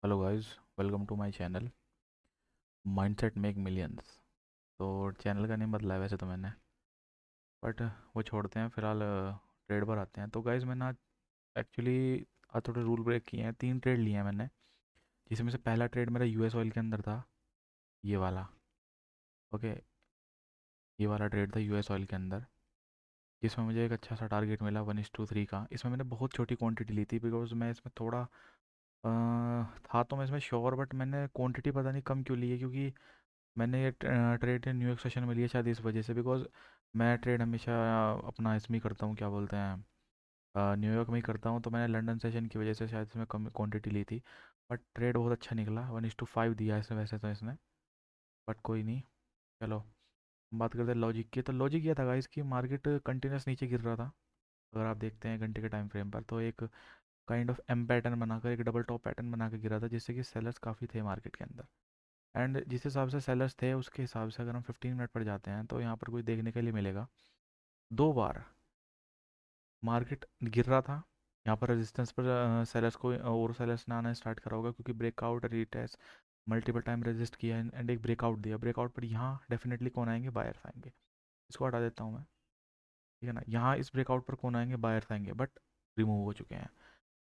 Hello guys, welcome to my channel mindset make millions. तो channel का name बदला है वैसे तो मैंने, बट वो छोड़ते हैं फिलहाल। ट्रेड पर आते हैं। तो गाइस मैंने आज एक्चुअली आज थोड़े रूल ब्रेक किए हैं। 3 ट्रेड लिए हैं मैंने, जिसमें से पहला ट्रेड मेरा यूएस ऑयल के अंदर था। ये वाला, ओके, ये वाला ट्रेड था यूएस ऑयल के अंदर, जिसमें मुझे एक अच्छा सा टारगेट मिला 1:3 का। इसमें मैंने बहुत छोटी क्वांटिटी ली थी बिकॉज मैं इसमें थोड़ा था तो मैं इसमें श्योर, बट मैंने क्वांटिटी पता नहीं कम क्यों ली है, क्योंकि मैंने ये ट्रेड न्यूयॉर्क सेशन में लिया शायद इस वजह से। बिकॉज मैं ट्रेड हमेशा अपना इसमें ही करता हूँ, क्या बोलते हैं, न्यूयॉर्क में ही करता हूँ। तो मैंने लंदन सेशन की वजह से शायद इसमें कम क्वांटिटी ली थी, बट ट्रेड बहुत अच्छा निकला। 1:5 दिया इसने वैसे तो इसने, बट कोई नहीं। चलो हम बात करते हैं लॉजिक की। तो लॉजिक ये था गाइस कि मार्केट कंटिन्यूस नीचे गिर रहा था। अगर आप देखते हैं घंटे के टाइम फ्रेम पर, तो एक काइंड ऑफ एम पैटर्न बनाकर, एक डबल टॉप पैटर्न बना के गिरा था, जिससे कि सेलर्स काफ़ी थे मार्केट के अंदर। एंड जिस हिसाब से सेलर्स थे उसके हिसाब से अगर हम 15 मिनट पर जाते हैं तो यहाँ पर कोई देखने के लिए मिलेगा। 2 बार मार्केट गिर रहा था, यहाँ पर रेजिस्टेंस पर सेलर्स को और सेलर्स ने आना स्टार्ट करा होगा, क्योंकि breakout retest multiple time resist किया एंड एक ब्रेकआउट दिया। ब्रेकआउट पर यहाँ डेफिनेटली कौन आएंगे, बायर्स आएंगे। इसको हटा देता हूँ मैं, ठीक है ना। यहाँ इस ब्रेकआउट पर कौन आएंगे, बायर्स आएंगे, बट रिमूव हो चुके हैं।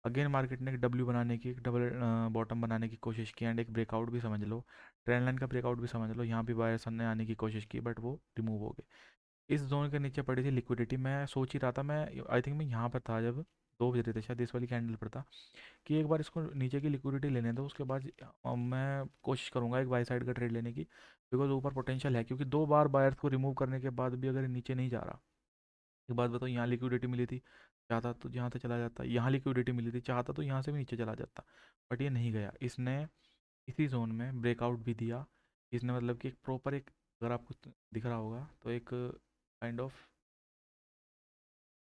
अगेन मार्केट ने एक डब्ल्यू बनाने की, एक डबल बॉटम बनाने की कोशिश की एंड एक ब्रेकआउट भी समझ लो, ट्रेंड लाइन का ब्रेकआउट भी समझ लो। यहाँ भी बायर्स ने आने की कोशिश की, बट वो रिमूव हो गए। इस जोन के नीचे पड़ी थी लिक्विडिटी। मैं सोच ही रहा था, मैं आई थिंक मैं यहाँ पर था जब 2 बज रहे थे शायद, इस वाली कैंडल पर था, कि एक बार इसको नीचे की लिक्विडिटी लेने दो, उसके बाद मैं कोशिश करूँगा एक बाई साइड का ट्रेड लेने की, बिकॉज ऊपर पोटेंशियल है। क्योंकि 2 बार बायर्स को रिमूव करने के बाद भी अगर ये नीचे नहीं जा रहा, एक बात बताओ, यहाँ लिक्विडिटी मिली थी, चाहता तो यहाँ से चला जाता। यहाँ लिक्विडिटी मिली थी, चाहता तो यहाँ से भी नीचे चला जाता, बट ये नहीं गया। इसने इसी जोन में ब्रेकआउट भी दिया। इसने मतलब कि एक प्रॉपर एक, अगर आपको दिख रहा होगा तो एक काइंड ऑफ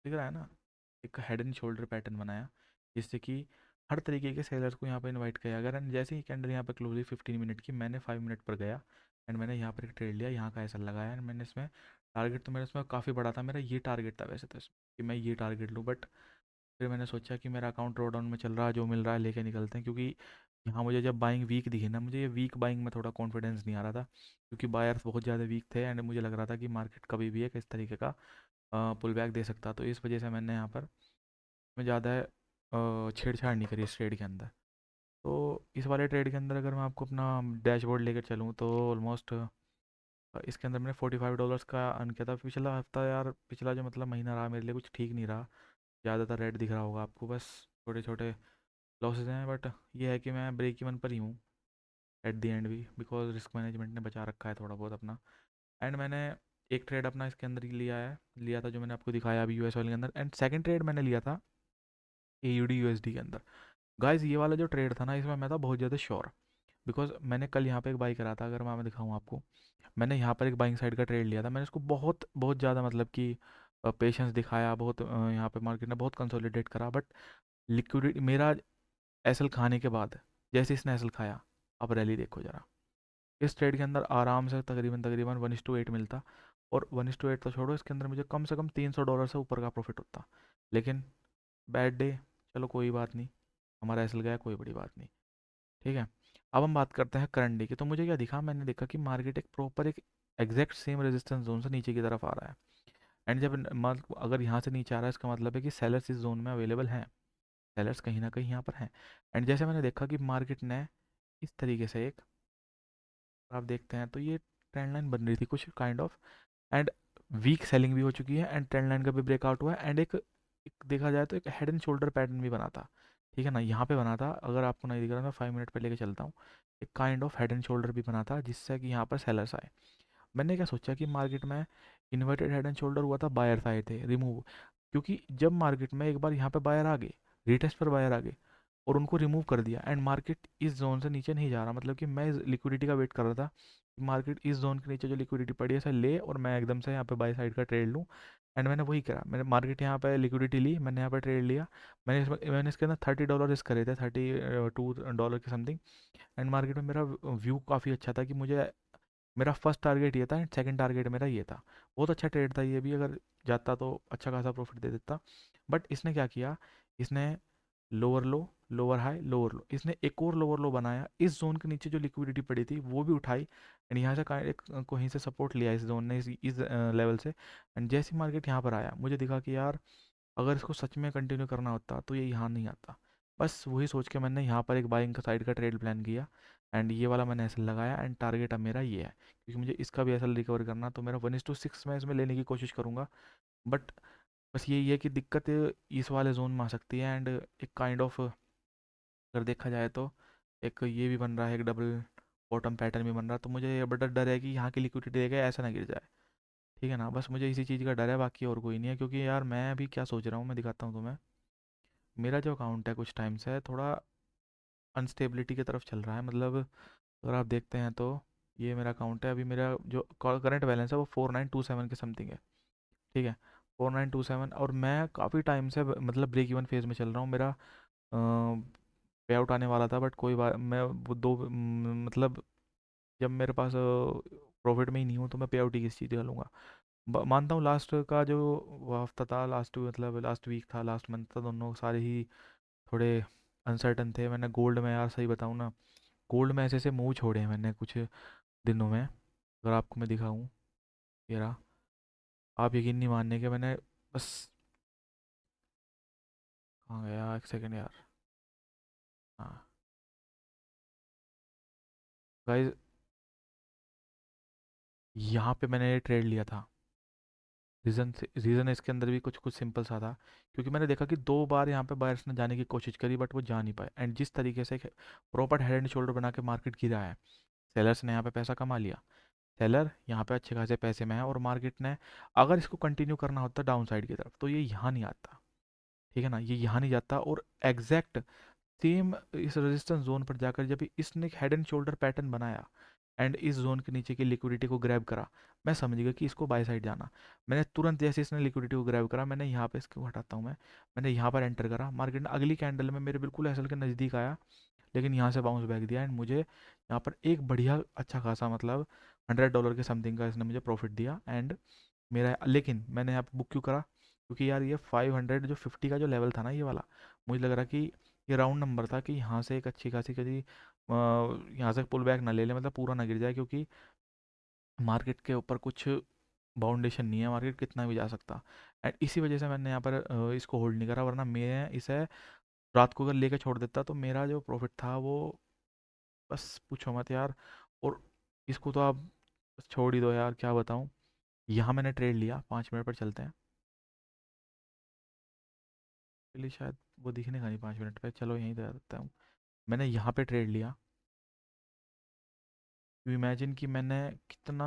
दिख रहा है ना, एक हेड एंड शोल्डर पैटर्न बनाया, जिससे कि हर तरीके के सेलर्स को यहाँ पर इनवाइट किया। अगर जैसे ही कैंडल यहाँ पर क्लोज हुई 15 मिनट की, मैंने 5 मिनट पर गया एंड मैंने यहाँ पर एक ट्रेड लिया, यहाँ का ऐसा लगाया एंड मैंने इसमें टारगेट तो मेरा इसमें काफ़ी बड़ा था। मेरा ये टारगेट था वैसे तो इसमें कि मैं ये टारगेट लूँ, बट फिर मैंने सोचा कि मेरा अकाउंट ड्रॉ डाउन में चल रहा है, जो मिल रहा है लेके निकलते हैं। क्योंकि यहाँ मुझे जब बाइंग वीक दिखी ना, मुझे ये वीक बाइंग में थोड़ा कॉन्फिडेंस नहीं आ रहा था, क्योंकि बायर्स बहुत ज़्यादा वीक थे एंड मुझे लग रहा था कि मार्केट कभी भी एक इस तरीके का पुल बैक दे सकता। तो इस वजह से मैंने यहाँ पर मैं ज़्यादा छेड़छाड़ नहीं करी इस ट्रेड के अंदर। तो इस वाले ट्रेड के अंदर अगर मैं आपको अपना डैशबोर्ड लेकर चलूँ तो ऑलमोस्ट इसके अंदर मैंने $45 का अर्न किया था। पिछला हफ्ता यार, पिछला जो मतलब महीना रहा मेरे लिए कुछ ठीक नहीं रहा। ज़्यादातर रेड दिख रहा होगा आपको, बस छोटे छोटे लॉसेस हैं, बट ये है कि मैं ब्रेक इवन पर ही हूँ एट द एंड भी, बिकॉज रिस्क मैनेजमेंट ने बचा रखा है थोड़ा बहुत अपना। एंड मैंने एक ट्रेड अपना इसके अंदर ही लिया था, जो मैंने आपको दिखाया अभी यूएस वाले के अंदर। एंड सेकंड ट्रेड मैंने लिया था AUD USD के अंदर। गाइस ये वाला जो ट्रेड था ना, इसमें मैं था बहुत ज़्यादा श्योर, बिकॉज मैंने कल यहाँ पे एक बाई करा था। अगर मैं दिखाऊँ आपको, मैंने यहाँ पर एक बाइंग साइड का ट्रेड लिया था। मैंने इसको बहुत बहुत ज़्यादा मतलब कि पेशेंस दिखाया, बहुत यहाँ पे मार्केट ने बहुत कंसोलिडेट करा, बट लिक्विडिटी मेरा एसएल खाने के बाद, जैसे इसने एसएल खाया, अब रैली देखो ज़रा। इस ट्रेड के अंदर आराम से तकरीबन तकरीबन 1:8 मिलता, और 1:8 तो छोड़ो, इसके अंदर मुझे कम से कम $300 से ऊपर का प्रॉफिट होता। लेकिन बैड डे, चलो कोई बात नहीं, हमारा एसएल गया, कोई बड़ी बात नहीं, ठीक है। अब हम बात करते हैं करंट डे की। तो मुझे क्या दिखा, मैंने देखा कि मार्केट एक प्रॉपर एक एग्जैक्ट सेम रेजिस्टेंस जोन से नीचे की तरफ आ रहा है। एंड जब अगर यहाँ से नीचे आ रहा है, इसका मतलब है कि सेलर्स इस जोन में अवेलेबल हैं, सेलर्स कहीं ना कहीं यहाँ पर हैं। एंड जैसे मैंने देखा कि मार्केट ने इस तरीके से एक, आप देखते हैं तो ये ट्रेंड लाइन बन रही थी कुछ kind of, and weak selling भी हो चुकी है एंड ट्रेंड लाइन का भी ब्रेकआउट हुआ है। एंड एक देखा जाए तो एक हेड एंड शोल्डर पैटर्न भी बना था, ठीक है ना। यहाँ पे बना था, अगर आपको नहीं दिख रहा, मैं 5 मिनट पे लेके चलता हूँ। एक kind of head and shoulder भी बना था, जिससे कि यहाँ पर सेलर्स आए। मैंने क्या सोचा कि मार्केट में इन्वर्टेड हेड एंड शोल्डर हुआ था, बायर्स आए थे, रिमूव। क्योंकि जब मार्केट में एक बार यहाँ पे बायर आ गए, रिटेस्ट पर बायर आ गए और उनको रिमूव कर दिया, एंड मार्केट इस जोन से नीचे नहीं जा रहा, मतलब कि मैं लिक्विडिटी का वेट कर रहा था कि मार्केट इस जोन के नीचे जो लिक्विडिटी पड़ी है इसे ले और मैं एकदम से यहाँ पे बाई साइड का ट्रेड लूँ। एंड मैंने वही करा, मैंने मार्केट यहाँ पे लिक्विडिटी ली, मैंने यहाँ पे ट्रेड लिया। मैंने इसके अंदर $30 रिस्क करे थे, $32 के समथिंग। एंड मार्केट में मेरा व्यू काफ़ी अच्छा था कि मुझे, मेरा फर्स्ट टारगेट ये था एंड सेकंड टारगेट मेरा ये था। बहुत अच्छा ट्रेड था ये भी, अगर जाता तो अच्छा खासा प्रॉफिट दे देता। बट इसने क्या किया, इसने लोअर लो लोअर हाई लोअर लो, इसने एक और लोअर लो बनाया, इस जोन के नीचे जो लिक्विडिटी पड़ी थी वो भी उठाई, एंड यहाँ से एक कहीं से सपोर्ट लिया इस जोन ने, इस लेवल से। एंड जैसे मार्केट यहाँ पर आया मुझे दिखा कि यार अगर इसको सच में कंटिन्यू करना होता तो ये यहाँ नहीं आता। बस वही सोच के मैंने यहाँ पर एक बाइंग का साइड का ट्रेड प्लान किया, एंड ये वाला मैंने एसएल लगाया, एंड टारगेट अब मेरा ये है, क्योंकि मुझे इसका भी एसएल रिकवर करना, तो मेरा 1:6 मैं इसमें लेने की कोशिश करूँगा। बट बस यही है कि दिक्कत इस वाले जोन में आ सकती है, एंड एक काइंड ऑफ अगर देखा जाए तो एक ये भी बन रहा है, एक डबल बॉटम पैटर्न भी बन रहा है, तो मुझे ये बड़ा डर है कि यहाँ की लिक्विडिटी देगा ऐसा ना गिर जाए। ठीक है ना, बस मुझे इसी चीज़ का डर है, बाकी और कोई नहीं है। क्योंकि यार मैं अभी क्या सोच रहा हूँ, मैं दिखाता हूँ तुम्हें। मेरा जो अकाउंट है कुछ टाइम से थोड़ा अनस्टेबिलिटी की तरफ चल रहा है, मतलब अगर आप देखते हैं तो ये मेरा अकाउंट है, अभी मेरा जो करंट बैलेंस है वो 4927 के समथिंग है। ठीक है, 4927, और मैं काफ़ी टाइम से मतलब ब्रेक इवन फेज में चल रहा हूँ। मेरा पे आउट आने वाला था, बट कोई बात, मैं वो मतलब जब मेरे पास प्रॉफिट में ही नहीं हूँ तो मैं पे आउट ही किस चीज़ का लूँगा। मानता हूँ लास्ट का जो वो हफ्ता था, लास्ट मतलब लास्ट वीक था, लास्ट मंथ था, दोनों सारे ही थोड़े अनसर्टन थे। मैंने गोल्ड में, यार सही बताऊँ ना, गोल्ड में ऐसे ऐसे मूव छोड़े हैं मैंने कुछ दिनों में, अगर आपको मैं दिखाऊँ। ये रहा, आप यकीन नहीं मानने के, मैंने बस, कहाँ गया, एक सेकेंड यार। हाँ गाइज, यहाँ पे मैंने ट्रेड लिया था। रीज़न इसके अंदर भी कुछ कुछ सिंपल सा था, क्योंकि मैंने देखा कि 2 बार यहाँ पे बायर्स ने जाने की कोशिश करी बट वो जा नहीं पाए, एंड जिस तरीके से प्रॉपर हेड एंड शोल्डर बना के मार्केट गिरा है, सेलर्स ने यहाँ पे पैसा कमा लिया। सेलर यहाँ पे अच्छे खासे पैसे में है, और मार्केट ने अगर इसको कंटिन्यू करना होता डाउन साइड की तरफ तो ये यहाँ नहीं आता। ठीक है ना, ये यहाँ नहीं जाता, और एग्जैक्ट सेम इस रेजिस्टेंस जोन पर जाकर जब इसने हेड एंड शोल्डर पैटर्न बनाया एंड इस जोन के नीचे की लिक्विडिटी को ग्रैब करा, मैं समझ गया कि इसको बाय साइड जाना। मैंने तुरंत जैसे इसने लिक्विडिटी को ग्रैब करा, मैंने यहाँ पे इसको हटाता हूँ मैंने यहाँ पर एंटर करा। मार्केट ने अगली कैंडल में मेरे बिल्कुल एसएल के नज़दीक आया, लेकिन यहाँ से बाउंस बैक दिया, एंड मुझे यहाँ पर एक बढ़िया अच्छा खासा मतलब $100 के समथिंग का इसने मुझे प्रॉफिट दिया। एंड मेरा, लेकिन मैंने यहाँ पे बुक क्यों करा, क्योंकि यार ये 550 का जो लेवल था ना ये वाला, मुझे लग रहा कि ये राउंड नंबर था कि यहाँ से एक अच्छी खासी कभी यहाँ से पुल बैक ना ले ले, मतलब पूरा ना गिर जाए, क्योंकि मार्केट के ऊपर कुछ बाउंडेशन नहीं है, मार्केट कितना भी जा सकता। एंड इसी वजह से मैंने यहाँ पर इसको होल्ड नहीं करा, वरना मैं इसे रात को अगर लेके छोड़ देता तो मेरा जो प्रॉफिट था वो, बस पूछो मत यार। और इसको तो आप बस छोड़ ही दो यार, क्या बताऊँ। यहाँ मैंने ट्रेड लिया, 5 मिनट पर चलते हैं। चलिए शायद वो दिखने का नहीं 5 मिनट पे, चलो यहीं दे देता हूँ। मैंने यहाँ पे ट्रेड लिया, तो इमेजिन कि मैंने कितना,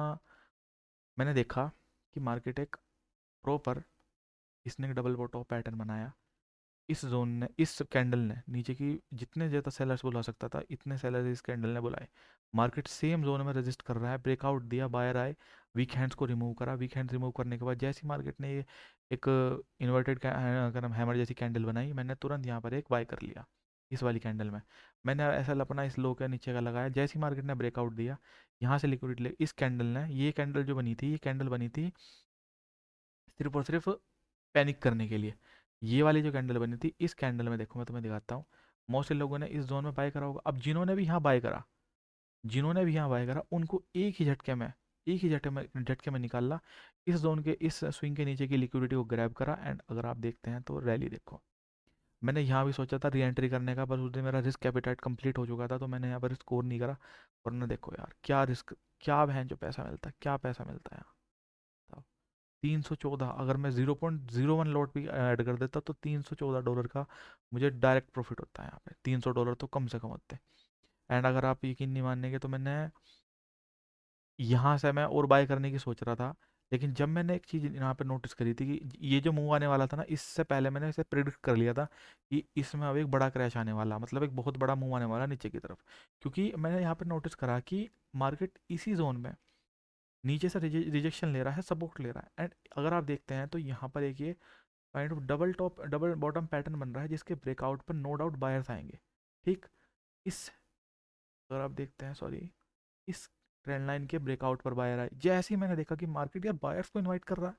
मैंने देखा कि मार्केट एक प्रॉपर, इसने एक डबल बॉटम पैटर्न बनाया, इस जोन ने, इस कैंडल ने नीचे की जितने ज़्यादा सेलर्स बुला सकता था इतने सेलर्स इस कैंडल ने बुलाए। मार्केट सेम जोन में रेजिस्ट कर रहा है, ब्रेकआउट दिया, बायर आए, वीक हैंड्स को रिमूव करा, वीक हैंड्स रिमूव करने के बाद जैसी मार्केट ने ये एक इन्वर्टेड क्या नाम हैमर जैसी कैंडल बनाई, मैंने तुरंत यहाँ पर एक बाय कर लिया इस वाली कैंडल में। मैंने ऐसा अपना इस लो के नीचे का लगाया, जैसी मार्केट ने ब्रेकआउट दिया यहाँ से लिक्विडिटी ले, इस कैंडल ने, ये कैंडल जो बनी थी, ये कैंडल बनी थी सिर्फ और सिर्फ पैनिक करने के लिए। ये वाली जो कैंडल बनी थी, इस कैंडल में देखो मैं तुम्हें दिखाता हूँ, मोस्टली लोगों ने इस जोन में बाय करा होगा। अब जिन्होंने भी यहाँ बाय करा, जिन्होंने भी यहाँ बाय करा, उनको एक ही झटके में निकाला, इस जोन के इस स्विंग के नीचे की लिक्विडिटी को ग्रैब करा। एंड अगर आप देखते हैं तो रैली देखो, मैंने यहाँ भी सोचा था री एंट्री करने का, बस उस दिन मेरा रिस्क कैपिटाइट कंप्लीट हो चुका था, तो मैंने यहाँ पर स्कोर नहीं करा। वरना देखो यार क्या रिस्क, क्या बहन जो पैसा मिलता है, क्या पैसा मिलता है यहाँ। 314, अगर मैं 0.01 लॉट भी ऐड कर देता तो $314 का मुझे डायरेक्ट प्रॉफिट होता है। यहाँ पे $300 तो कम से कम होते हैं। एंड अगर आप यकीन नहीं मानेंगे तो मैंने यहाँ से मैं और बाय करने की सोच रहा था, लेकिन जब मैंने एक चीज़ यहाँ पे नोटिस करी थी कि ये जो मूव आने वाला था ना, इससे पहले मैंने इसे प्रिडिक्ट कर लिया था कि इसमें अब एक बड़ा क्रैश आने वाला, मतलब एक बहुत बड़ा मूव आने वाला नीचे की तरफ। क्योंकि मैंने यहाँ पे नोटिस करा कि मार्केट इसी जोन में नीचे से रिजेक्शन ले रहा है, सपोर्ट ले रहा है। एंड अगर आप देखते हैं तो यहाँ पर एक ये kind of double top double bottom pattern बन रहा है, जिसके ब्रेकआउट पर नो डाउट बायर्स आएंगे। ठीक, इस, अगर आप देखते हैं, सॉरी, इस ट्रेंड लाइन के ब्रेकआउट पर बायर आए, जैसे ही मैंने देखा कि मार्केट यार बायर्स को इनवाइट कर रहा है,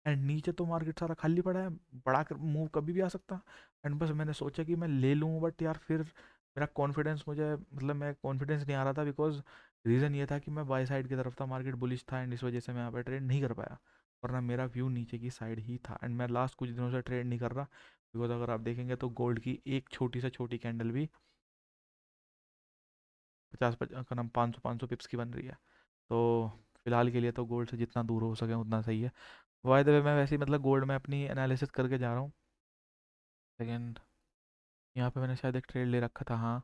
एंड नीचे तो मार्केट सारा खाली पड़ा है, बड़ा कर मूव कभी भी आ सकता। एंड बस मैंने सोचा कि मैं ले लूँ, बट यार फिर मेरा कॉन्फिडेंस, मुझे मतलब मैं कॉन्फिडेंस नहीं आ रहा था, बिकॉज रीज़न ये था कि मैं बाई साइड की तरफ था, मार्केट बुलिश था, एंड इस वजह से मैं यहाँ पे ट्रेड नहीं कर पाया, वरना मेरा व्यू नीचे की साइड ही था। एंड मैं लास्ट कुछ दिनों से ट्रेड नहीं कर रहा, बिकॉज अगर आप देखेंगे तो गोल्ड की एक छोटी से छोटी कैंडल भी 50 का नाम 500 पिप्स की बन रही है। तो फिलहाल के लिए तो गोल्ड से जितना दूर हो सके उतना सही है। बाय द वे, मैं वैसे ही मतलब गोल्ड में अपनी एनालिसिस करके जा रहा हूँ। सेकेंड, यहाँ पे मैंने शायद एक ट्रेड ले रखा था, हाँ।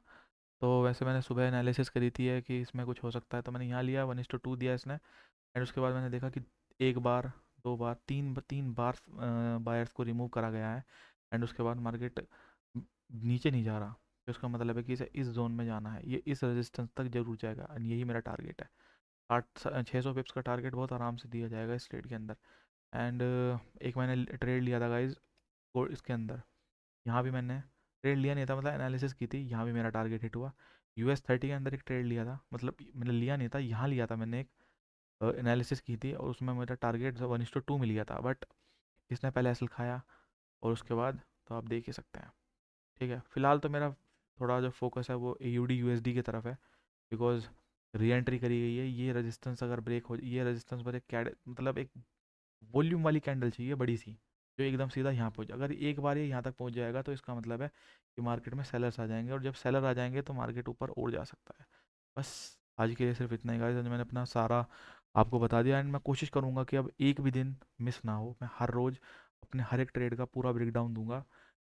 तो वैसे मैंने सुबह एनालिसिस करी थी है कि इसमें कुछ हो सकता है, तो मैंने यहाँ लिया, 1:2 दिया इसने। एंड उसके बाद मैंने देखा कि एक बार, दो बार, तीन बार बायर्स को रिमूव करा गया है। एंड उसके बाद मार्केट नीचे नहीं जा रहा, तो इसका मतलब है कि इसे इस जोन में जाना है, ये इस रेजिस्टेंस तक जरूर जाएगा, एंड यही मेरा टारगेट है। 600 पिप्स का टारगेट बहुत आराम से दिया जाएगा इस ट्रेड के अंदर। एंड एक मैंने ट्रेड लिया था गाइज इसके अंदर, यहाँ भी मैंने ट्रेड लिया नहीं था, मतलब एनालिसिस की थी, यहाँ भी मेरा टारगेट हिट हुआ। US 30 के अंदर एक ट्रेड लिया था, मतलब मैंने लिया नहीं था, यहाँ लिया था मैंने, एक एनालिसिस की थी, और उसमें मेरा टारगेट 1:2 मिल गया था, बट इसने पहले एसल खाया, और उसके बाद तो आप देख ही सकते हैं। ठीक है, फिलहाल तो मेरा थोड़ा जो फोकस है वो AUD USD की तरफ है, बिकॉज री एंट्री करी गई है, ये रेजिस्टेंस अगर ब्रेक हो, ये रेजिस्टेंस पर एक मतलब एक वॉल्यूम वाली कैंडल चाहिए बड़ी सी, जो एकदम सीधा यहाँ पहुँच, अगर एक बार ये यहाँ तक पहुँच जाएगा तो इसका मतलब है कि मार्केट में सेलर्स आ जाएंगे, और जब सेलर आ जाएंगे तो मार्केट ऊपर उड़ जा सकता है। बस आज के लिए सिर्फ इतना ही गाइस, आज मैंने अपना सारा आपको बता दिया, एंड मैं कोशिश करूँगा कि अब एक भी दिन मिस ना हो, मैं हर रोज़ अपने हर एक ट्रेड का पूरा ब्रेक डाउन दूंगा,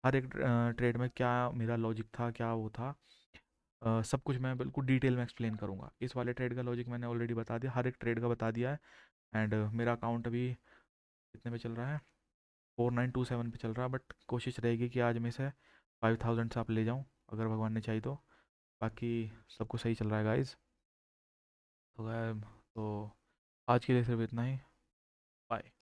हर एक ट्रेड में क्या मेरा लॉजिक था, क्या वो था, सब कुछ मैं बिल्कुल डिटेल में एक्सप्लेन करूँगा। इस वाले ट्रेड का लॉजिक मैंने ऑलरेडी बता दिया, हर एक ट्रेड का बता दिया है। एंड मेरा अकाउंट अभी कितने पे चल रहा है, 4927 पे चल रहा है, बट कोशिश रहेगी कि आज में से 5000 से आप ले जाऊँ, अगर भगवान ने चाहिए तो। बाकी सब कुछ सही चल रहा है गाइज। तो तो आज के लिए सिर्फ इतना ही। बाय।